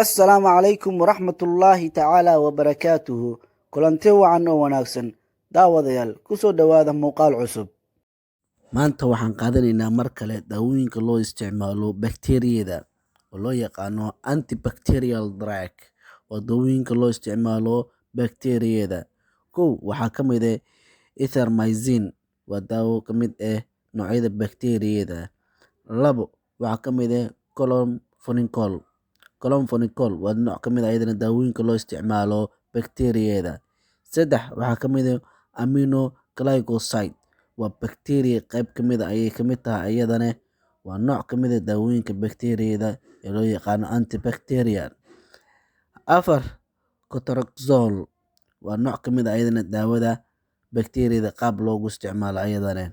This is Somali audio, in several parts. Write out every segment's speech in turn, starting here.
Assalaamu calaykum waraxmatullaahi tacaala wabarakaatuhu. Kulanti wacan oo wanaagsan daawadayaal ku soo dhowaada muuqaal cusub. Maanta waxaan qaadanaynaa mar kale daawooyinka loo isticmaalo bakteeriyada oo loo yaqaano antibacterial drug. Waa daawooyinka loo isticmaalo bakteeriyada. Kow waxaa ka mid ah ethermycin, waa daawo ka mid ah noocyada bakteeriyada. Labo waxaa ka mid ah chlorphenicol. Chlorphenicol waa nooc ka mid ah iyadana daawooyinka loo isticmaalo bakteeriyada. Saddex waxaa ka mid ah aminoglycoside, waa bakteeriya qayb ka mid ah ayay ka mid tahay iyadana. Waa nooc ka mid ah daawooyinka bakteeriyada ee loo yaqaano antibacterial. Afar cotrimoxazole, waa nooc ka mid ah iyadana daawada bakteeriyada qaab loogu isticmaalo iyadana.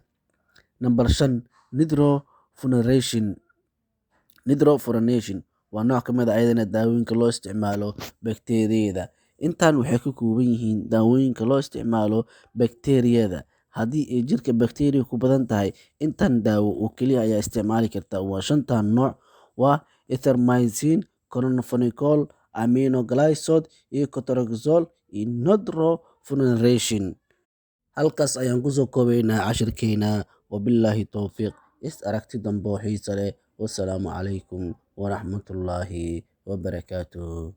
Number shan nitrofuranation waa nooc ka mid ah iyadana daawooyinka loo isticmaalo bakteeriyada. Intaan waxay ka kooban yihiin daawooyinka loo isticmaalo bakteeriyada. Haddii ay jirka bakteeriya ku badan tahay, intan daawo oo keliya ayaa isticmaali karta. Waa shantan nooc: waa ethermycin, chlorphenicol, aminoglycoside, iyo cotrimoxazole iyo nitrofuranation. Halkaas ayaan kusoo koobaynaa cashirkeena. Wabilaahi towfiiq. Is aragti dambe oo xiiso leh. Wassalaamu calaykum waraxmatullaahi wabarakaatuh.